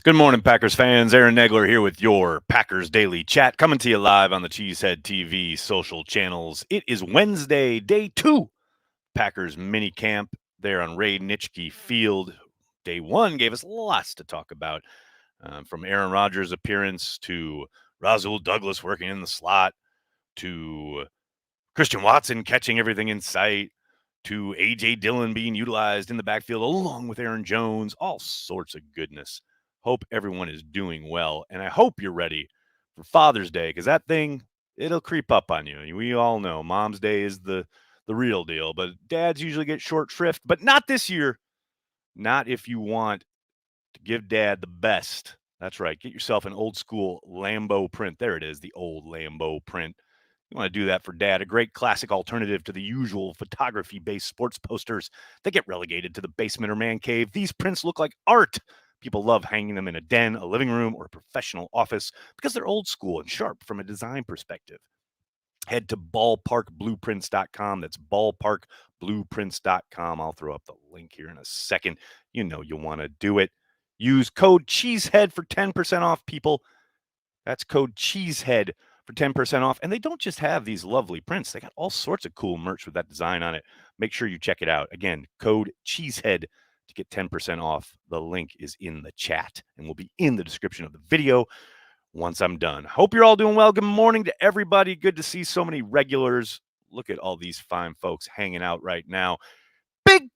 Good morning, Packers fans. Aaron Negler here with your Packers Daily Chat, coming to you live on the Cheesehead TV social channels. It is Wednesday, day 2, Packers minicamp there on Ray Nitschke Field. Day 1 gave us lots to talk about, from Aaron Rodgers' appearance to Rasul Douglas working in the slot to Christian Watson catching everything in sight to A.J. Dillon being utilized in the backfield along with Aaron Jones, all sorts of goodness. Hope everyone is doing well, and I hope you're ready for Father's Day, because that thing, it'll creep up on you. We all know Mom's Day is the real deal, but dads usually get short shrift, but not this year. Not if you want to give dad the best. That's right. Get yourself an old school Lambo print. There it is, the old Lambo print. You want to do that for dad, a great classic alternative to the usual photography based sports posters that get relegated to the basement or man cave. These prints look like art. People love hanging them in a den, a living room, or a professional office because they're old school and sharp from a design perspective. Head to ballparkblueprints.com. That's ballparkblueprints.com. I'll throw up the link here in a second. You know you want to do it. Use code CHEESEHEAD for 10% off, people. That's code CHEESEHEAD for 10% off. And they don't just have these lovely prints, they got all sorts of cool merch with that design on it. Make sure you check it out. Again, code CHEESEHEAD to get 10% off. The link is in the chat and will be in the description of the video once I'm done. Hope you're all doing well. Good morning to everybody. Good to see so many regulars. Look at all these fine folks hanging out right now. Big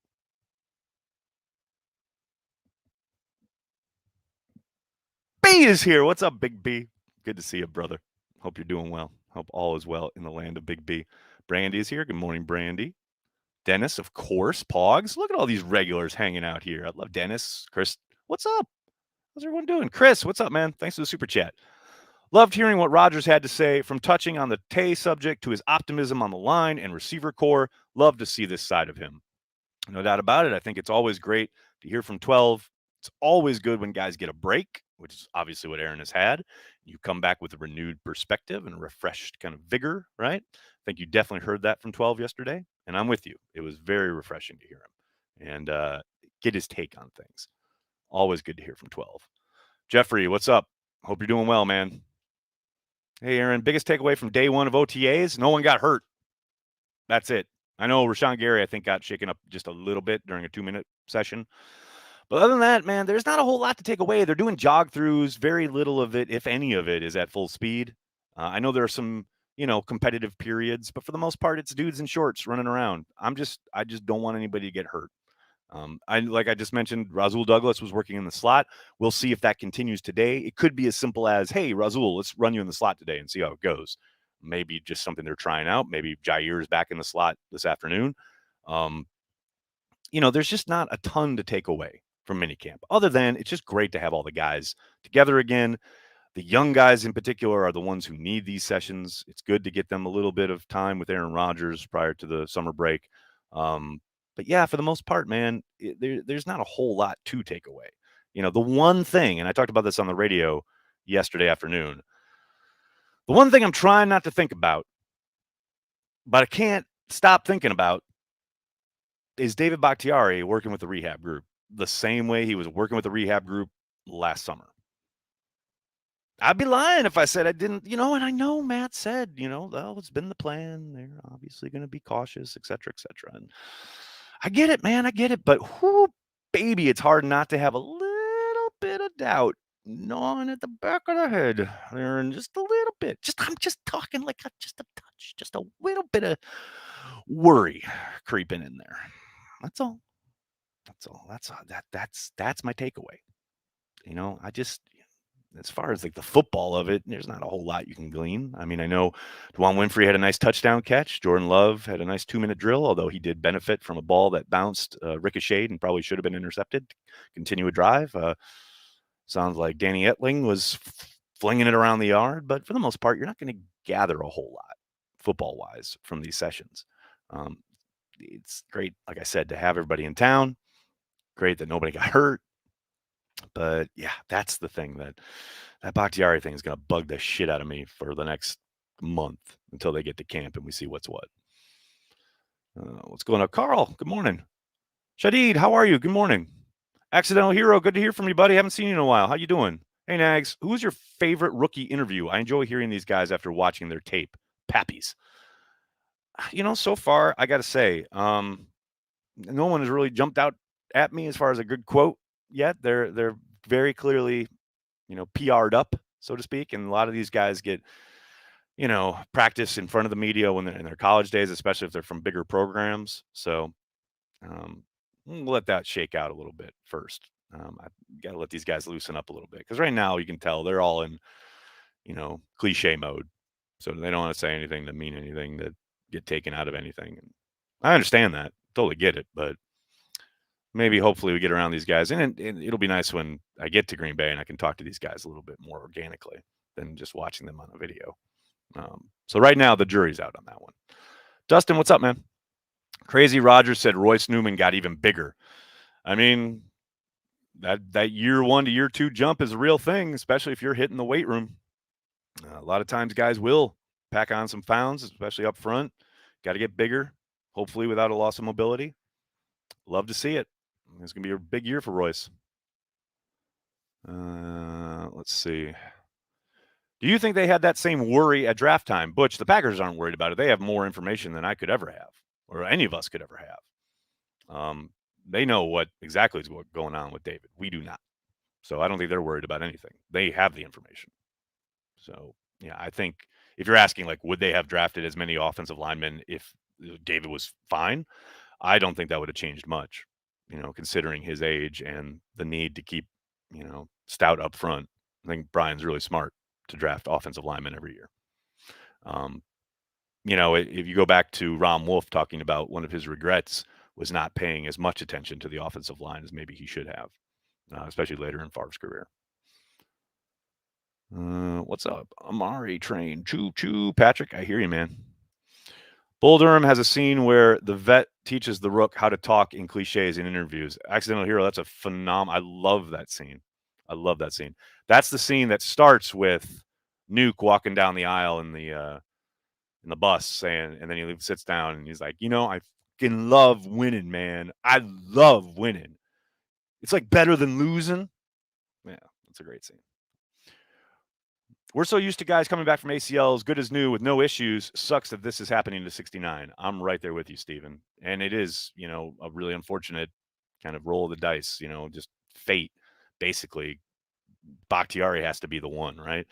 B is here. What's up, Big B? Good to see you, brother. Hope you're doing well. Hope all is well in the land of Big B. Brandy is here. Good morning, Brandy. Dennis, of course. Pogs. Look at all these regulars hanging out here. I love Dennis. Chris, what's up? How's everyone doing? Chris, what's up, man? Thanks for the super chat. Loved hearing what Rodgers had to say, from touching on the Tay subject to his optimism on the line and receiver core. Love to see this side of him. No doubt about it. I think it's always great to hear from 12. It's always good when guys get a break, which is obviously what Aaron has had. You come back with a renewed perspective and a refreshed kind of vigor, right? I think you definitely heard that from 12 yesterday, and I'm with you. It was very refreshing to hear him and get his take on things. Always good to hear from 12. Jeffrey, what's up? Hope you're doing well, man. Hey, Aaron, biggest takeaway from day 1 of OTAs? No one got hurt. That's it. I know Rashawn Gary, I think, got shaken up just a little bit during a 2-minute session. But other than that, man, there's not a whole lot to take away. They're doing jog throughs. Very little of it, if any of it, is at full speed. I know there are some, competitive periods, but for the most part, it's dudes in shorts running around. I just don't want anybody to get hurt. Like I just mentioned, Rasul Douglas was working in the slot. We'll see if that continues today. It could be as simple as, hey, Rasul, let's run you in the slot today and see how it goes. Maybe just something they're trying out. Maybe Jair is back in the slot this afternoon. There's just not a ton to take away from minicamp, other than it's just great to have all the guys together again. The young guys in particular are the ones who need these sessions. It's good to get them a little bit of time with Aaron Rodgers prior to the summer break. But yeah, for the most part, man, there's not a whole lot to take away. The one thing, and I talked about this on the radio yesterday afternoon, the one thing I'm trying not to think about, but I can't stop thinking about, is David Bakhtiari working with the rehab group the same way he was working with the rehab group last summer. I'd be lying if I said I didn't, and I know Matt said, well, it's been the plan. They're obviously going to be cautious, et cetera, et cetera. And I get it, man. I get it. But baby, it's hard not to have a little bit of doubt gnawing at the back of the head there, and just a little bit. I'm just talking like just a touch, just a little bit of worry creeping in there. That's all. That's my takeaway. I just, as far as like the football of it, there's not a whole lot you can glean. I mean, I know Dwan Winfrey had a nice touchdown catch. Jordan Love had a nice 2-minute drill, although he did benefit from a ball that bounced, ricocheted, and probably should have been intercepted. Continue a drive. Sounds like Danny Etling was flinging it around the yard, but for the most part, you're not going to gather a whole lot football-wise from these sessions. It's great, like I said, to have everybody in town. Great that nobody got hurt. But yeah, that's the thing, that Bakhtiari thing is going to bug the shit out of me for the next month until they get to camp and we see what's what. What's going on? Carl, good morning. Shadid, how are you? Good morning. Accidental Hero, good to hear from you, buddy. Haven't seen you in a while. How you doing? Hey, Nags, who's your favorite rookie interview? I enjoy hearing these guys after watching their tape. Pappies. So far, I got to say, no one has really jumped out at me as far as a good quote yet. They're very clearly, PR'd up, so to speak, and a lot of these guys get, practice in front of the media when they're in their college days, especially if they're from bigger programs. So um, we'll let that shake out a little bit first. I got to let these guys loosen up a little bit because right now you can tell they're all in, cliche mode. So they don't want to say anything to mean anything to get taken out of anything. And I understand that, totally get it, but maybe hopefully we get around these guys, and it'll be nice when I get to Green Bay and I can talk to these guys a little bit more organically than just watching them on a video. So right now the jury's out on that one. Dustin, what's up, man? Crazy Rogers said Royce Newman got even bigger. I mean, that year 1 to year 2 jump is a real thing, especially if you're hitting the weight room. A lot of times guys will pack on some pounds, especially up front. Got to get bigger, hopefully without a loss of mobility. Love to see it. It's going to be a big year for Royce. Let's see. Do you think they had that same worry at draft time? Butch, the Packers aren't worried about it. They have more information than I could ever have, or any of us could ever have. They know what exactly is going on with David. We do not. So I don't think they're worried about anything. They have the information. So, yeah, I think if you're asking, like, would they have drafted as many offensive linemen if David was fine? I don't think that would have changed much, considering his age and the need to keep, stout up front. I think Brian's really smart to draft offensive linemen every year. If you go back to Ron Wolf talking about one of his regrets was not paying as much attention to the offensive line as maybe he should have, especially later in Favre's career. What's up? Amari train. Choo choo. Patrick, I hear you, man. Bull Durham has a scene where the vet teaches the rook how to talk in cliches in interviews. Accidental Hero, that's a phenomenal. I love that scene. That's the scene that starts with Nuke walking down the aisle in the bus saying, and then he sits down and he's like, I fucking love winning, man. I love winning. It's like better than losing. Yeah, that's a great scene. We're so used to guys coming back from ACLs, good as new, with no issues. Sucks that this is happening to 69. I'm right there with you, Steven. And it is, a really unfortunate kind of roll of the dice, just fate, basically. Bakhtiari has to be the one, right?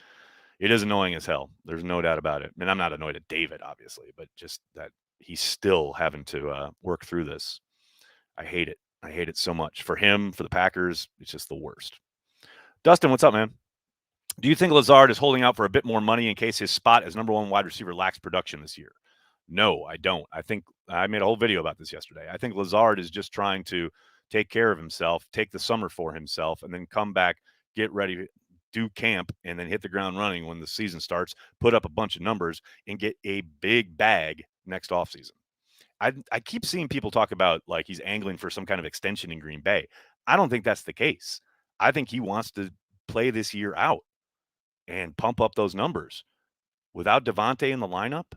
It is annoying as hell. There's no doubt about it. And I'm not annoyed at David, obviously, but just that he's still having to work through this. I hate it. I hate it so much. For him, for the Packers, it's just the worst. Dustin, what's up, man? Do you think Lazard is holding out for a bit more money in case his spot as number one wide receiver lacks production this year? No, I don't. I think I made a whole video about this yesterday. I think Lazard is just trying to take care of himself, take the summer for himself, and then come back, get ready, do camp, and then hit the ground running when the season starts, put up a bunch of numbers, and get a big bag next offseason. I keep seeing people talk about like he's angling for some kind of extension in Green Bay. I don't think that's the case. I think he wants to play this year out and pump up those numbers. Without Devontae in the lineup,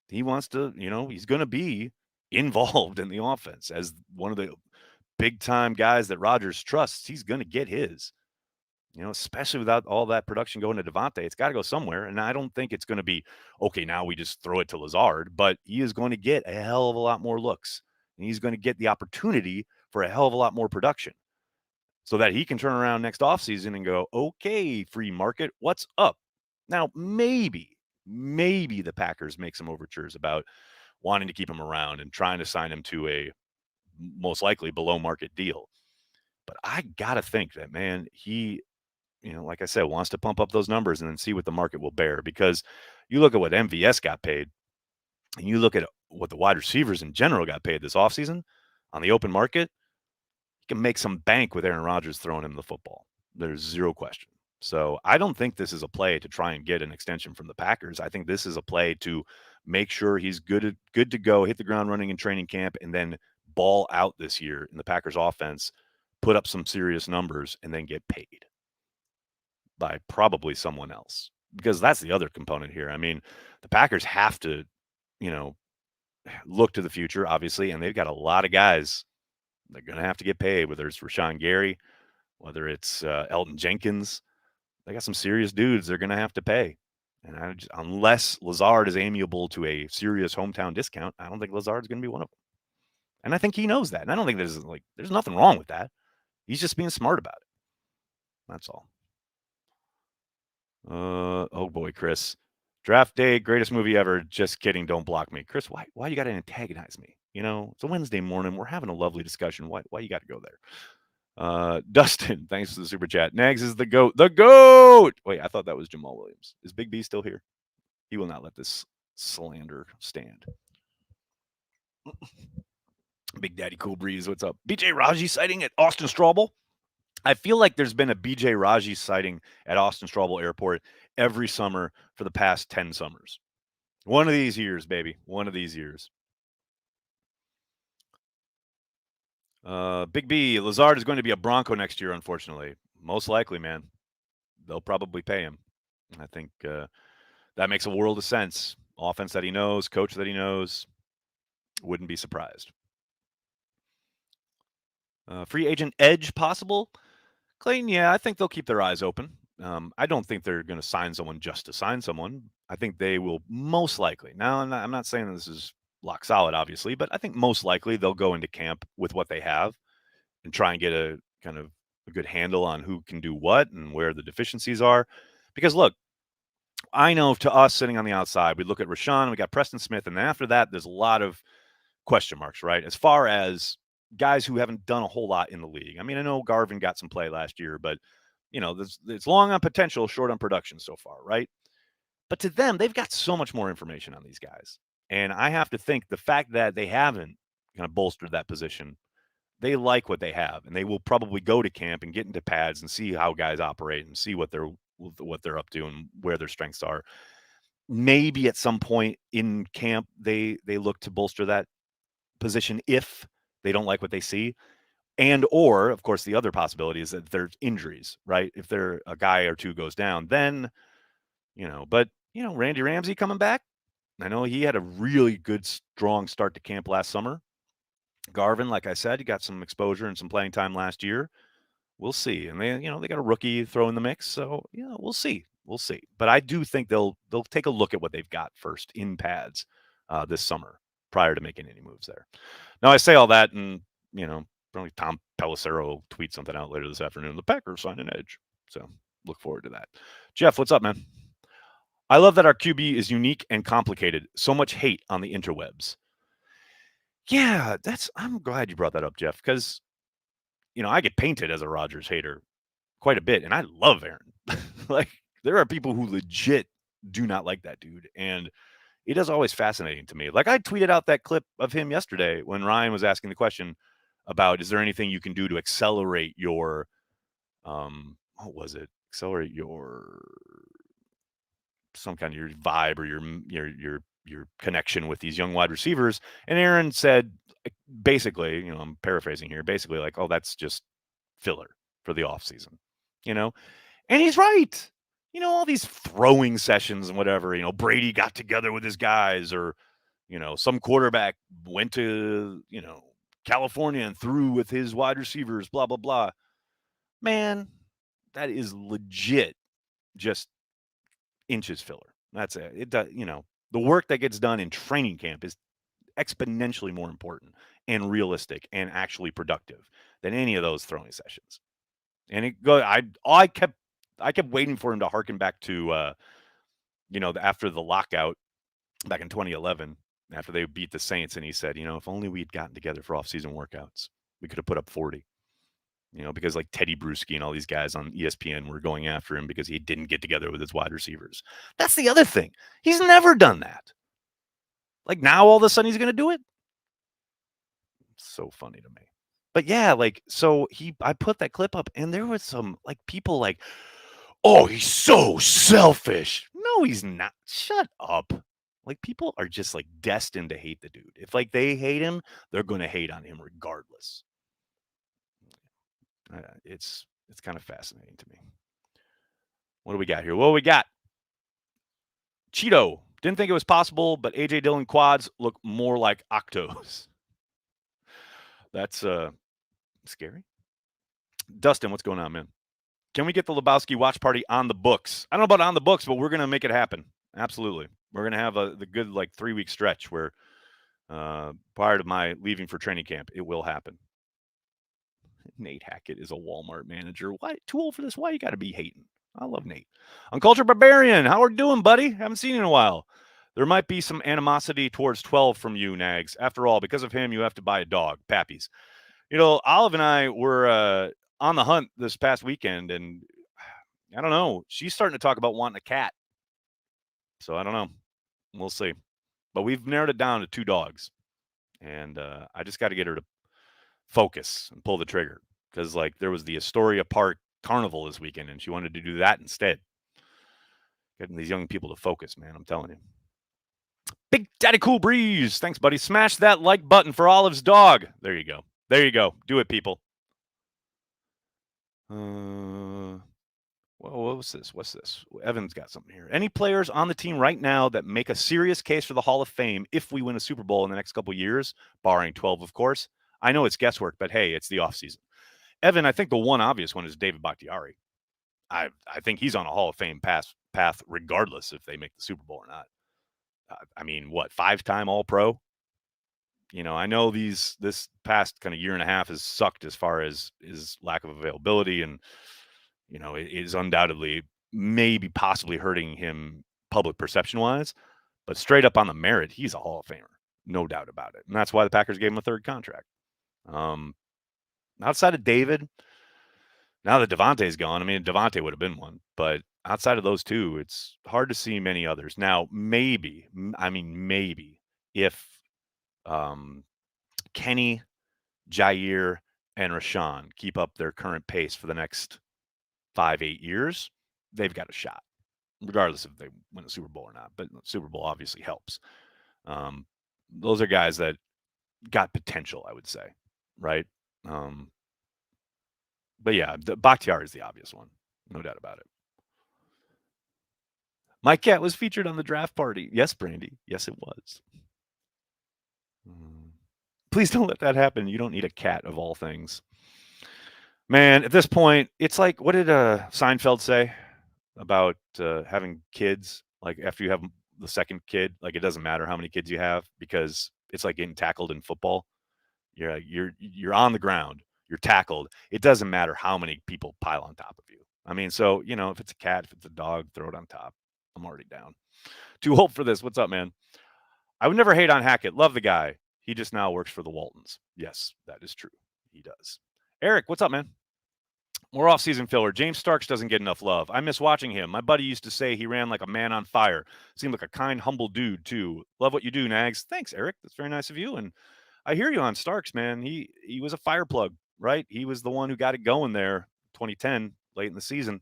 he wants to, he's going to be involved in the offense as one of the big time guys that Rodgers trusts. He's going to get his, especially without all that production going to Devontae. It's got to go somewhere. And I don't think it's going to be, okay, now we just throw it to Lazard, but he is going to get a hell of a lot more looks. And he's going to get the opportunity for a hell of a lot more production, so that he can turn around next offseason and go, okay, free market, what's up? Now, maybe the Packers make some overtures about wanting to keep him around and trying to sign him to a most likely below market deal. But I got to think that, man, he, like I said, wants to pump up those numbers and then see what the market will bear. Because you look at what MVS got paid and you look at what the wide receivers in general got paid this offseason on the open market, can make some bank with Aaron Rodgers throwing him the football. There's zero question. So I don't think this is a play to try and get an extension from the Packers. I think this is a play to make sure he's good to go, hit the ground running in training camp, and then ball out this year in the Packers offense, put up some serious numbers, and then get paid by probably someone else. Because that's the other component here. I mean, the Packers have to, look to the future, obviously, and they've got a lot of guys They're going to have to get paid, whether it's Rashawn Gary, whether it's Elton Jenkins. They got some serious dudes they're going to have to pay. And unless Lazard is amiable to a serious hometown discount, I don't think Lazard's going to be one of them. And I think he knows that. And I don't think there's nothing wrong with that. He's just being smart about it. That's all. Oh boy, Chris. Draft day, greatest movie ever. Just kidding. Don't block me. Chris, why you got to antagonize me? It's a Wednesday morning. We're having a lovely discussion. Why you got to go there? Dustin, thanks for the super chat. Nags is the GOAT. The GOAT! Wait, I thought that was Jamal Williams. Is Big B still here? He will not let this slander stand. Big Daddy Cool Breeze, what's up? BJ Raji sighting at Austin Straubel. I feel like there's been a BJ Raji sighting at Austin Straubel Airport every summer for the past 10 summers. One of these years, baby. One of these years. Big B, Lazard is going to be a Bronco next year, unfortunately. Most likely, man. They'll probably pay him. I think that makes a world of sense. Offense that he knows, coach that he knows. Wouldn't be surprised. Free agent edge possible? Clayton, yeah, I think they'll keep their eyes open. I don't think they're going to sign someone just to sign someone. I think they will most likely. Now, I'm not saying this is lock solid, obviously, but I think most likely they'll go into camp with what they have and try and get a kind of a good handle on who can do what and where the deficiencies are. Because look, I know to us sitting on the outside, we look at Rashawn, we got Preston Smith, and then after that, there's a lot of question marks, right? As far as guys who haven't done a whole lot in the league. I mean, I know Garvin got some play last year, but it's long on potential, short on production so far, right? But to them, they've got so much more information on these guys. And I have to think the fact that they haven't kind of bolstered that position, they like what they have, and they will probably go to camp and get into pads and see how guys operate and see what they're up to and where their strengths are. Maybe at some point in camp, they look to bolster that position if they don't like what they see. And or, of course, the other possibility is that there's injuries, right? If there a guy or two goes down, then, but, Randy Ramsey coming back. I know he had a really good, strong start to camp last summer. Garvin, like I said, he got some exposure and some playing time last year. We'll see. And they got a rookie throw in the mix. So, we'll see. We'll see. But I do think they'll take a look at what they've got first in pads this summer prior to making any moves there. Now, I say all that, and, probably Tom Pelissero will tweet something out later this afternoon. The Packers signed an edge. So look forward to that. Jeff, what's up, man? I love that our QB is unique and complicated. So much hate on the interwebs. Yeah, I'm glad you brought that up, Jeff, because, I get painted as a Rodgers hater quite a bit, and I love Aaron. Like, there are people who legit do not like that dude, and it is always fascinating to me. Like, I tweeted out that clip of him yesterday when Ryan was asking the question about, is there anything you can do to accelerate your, what was it? Accelerate your, some kind of your vibe or your connection with these young wide receivers. And Aaron said, basically, I'm paraphrasing here, basically like, oh, that's just filler for the offseason, and he's right. All these throwing sessions and whatever, Brady got together with his guys, or, some quarterback went to, California and threw with his wide receivers, blah, blah, blah. Man, that is legit just inches filler. That's it. It does, the work that gets done in training camp is exponentially more important and realistic and actually productive than any of those throwing sessions. And I kept waiting for him to harken back to, after the lockout back in 2011, after they beat the Saints, and he said, if only we'd gotten together for off-season workouts, we could have put up 40. Because like Teddy Bruschi and all these guys on ESPN were going after him because he didn't get together with his wide receivers. That's the other thing. He's never done that. Like, now all of a sudden he's going to do it? It's so funny to me. But yeah, like, so I put that clip up, and there was some like people like, oh, he's so selfish. No, he's not. Shut up. Like, people are just like destined to hate the dude. If like they hate him, they're going to hate on him regardless. It's kind of fascinating to me. What do we got here? Well, we got Cheeto. Didn't think it was possible, but AJ Dillon quads look more like octos. That's Scary. Dustin, what's going on, man? Can we get the Lebowski watch party on the books? I don't know about on the books, but we're going to make it happen. Absolutely. We're going to have the good 3-week stretch where prior to my leaving for training camp, it will happen. Nate Hackett is a Walmart manager. Why? Too old for this? Why you got to be hating? I love Nate. Uncultured Barbarian, how are you doing, buddy? Haven't seen you in a while. There might be some animosity towards 12 from you, Nags. After all, because of him, you have to buy a dog, Pappies. Olive and I were on the hunt this past weekend, and I don't know. She's starting to talk about wanting a cat. So I don't know. We'll see. But we've narrowed it down to 2 dogs. And I just got to get her to focus and pull the trigger. Because, there was the Astoria Park Carnival this weekend, and she wanted to do that instead. Getting these young people to focus, man. I'm telling you. Big Daddy Cool Breeze. Thanks, buddy. Smash that like button for Olive's dog. There you go. There you go. Do it, people. Well, what's this? What's this? Evan's got something here. Any players on the team right now that make a serious case for the Hall of Fame if we win a Super Bowl in the next couple of years, barring 12, of course? I know it's guesswork, but hey, it's the offseason. Evan, I think the one obvious one is David Bakhtiari. I think he's on a Hall of Fame path regardless if they make the Super Bowl or not. I mean, what, 5-time All-Pro? I know this past kind of year and a half has sucked as far as his lack of availability, and it is undoubtedly maybe possibly hurting him public perception-wise, but straight up on the merit, he's a Hall of Famer, no doubt about it, and that's why the Packers gave him a 3rd contract. Outside of David, now that Devontae's gone, I mean, Devontae would have been one, but outside of those 2, it's hard to see many others. Now, maybe if Kenny, Jair, and Rashawn keep up their current pace for the next 5-8 years, they've got a shot, regardless if they win a Super Bowl or not. But the Super Bowl obviously helps. Those are guys that got potential, I would say, right? But yeah, Bakhtiari is the obvious one, no doubt about it. My cat was featured on the draft party. Yes, Brandy. Yes, it was. Please don't let that happen. You don't need a cat of all things. Man, at this point, it's like, what did Seinfeld say about having kids? Like after you have the second kid, like it doesn't matter how many kids you have because it's like getting tackled in football. You're on the ground, you're tackled. It doesn't matter how many people pile on top of you. I mean, so if it's a cat, if it's a dog, throw it on top. I'm already down. Too old for this. What's up, man? I would never hate on Hackett. Love the guy. He just now works for the Waltons. Yes, that is true. He does. Eric, what's up, man? More off-season filler. James Starks doesn't get enough love. I miss watching him. My buddy used to say he ran like a man on fire. Seemed like a kind, humble dude, too. Love what you do, Nags. Thanks, Eric. That's very nice of you. And I hear you on Starks, man. He was a fire plug, right? He was the one who got it going there 2010, late in the season.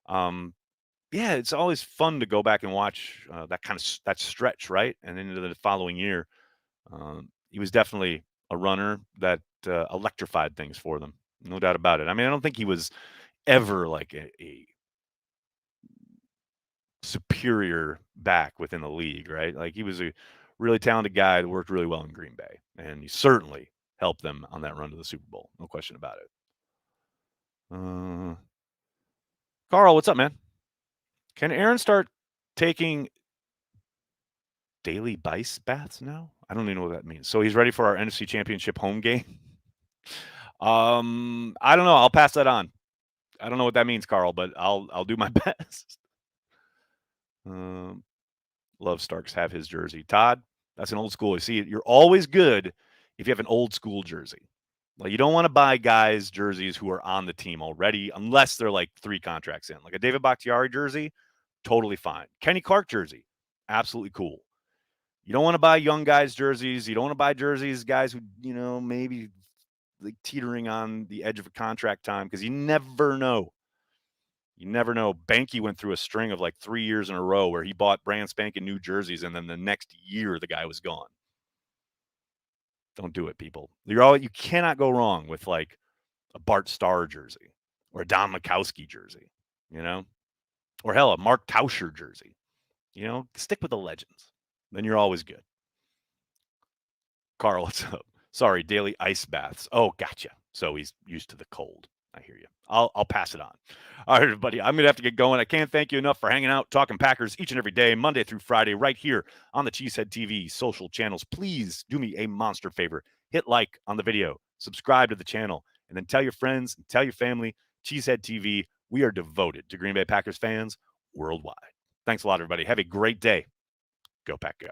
Yeah, it's always fun to go back and watch that stretch, right? And into the following year. He was definitely a runner that electrified things for them. No doubt about it. I mean, I don't think he was ever like a superior back within the league, right? Like he was a really talented guy that worked really well in Green Bay, and he certainly helped them on that run to the Super Bowl. No question about it. Carl, what's up, man? Can Aaron start taking daily ice baths now? I don't even know what that means. So he's ready for our NFC Championship home game. I don't know. I'll pass that on. I don't know what that means, Carl, but I'll do my best. Love Starks have his jersey. Todd, that's an old school. You see, you're always good if you have an old school jersey. Like you don't want to buy guys jerseys who are on the team already, unless they're like 3 contracts in. Like a David Bakhtiari jersey, totally fine. Kenny Clark jersey, absolutely cool. You don't want to buy young guys jerseys. You don't want to buy jerseys guys who maybe like teetering on the edge of a contract time because you never know. You never know. Banky went through a string of like 3 years in a row where he bought brand spanking new jerseys, and then the next year the guy was gone. Don't do it, people. You cannot go wrong with like a Bart Starr jersey or a Don Mikowski jersey, or hell, a Mark Tauscher jersey. Stick with the legends. Then you're always good. Carl, what's up? Sorry, daily ice baths. Oh, gotcha. So he's used to the cold. I hear you. I'll pass it on. All right, everybody. I'm gonna have to get going. I can't thank you enough for hanging out, talking Packers each and every day, Monday through Friday, right here on the Cheesehead TV social channels. Please do me a monster favor. Hit like on the video, subscribe to the channel, and then tell your friends and tell your family. Cheesehead TV. We are devoted to Green Bay Packers fans worldwide. Thanks a lot, everybody. Have a great day. Go Pack Go.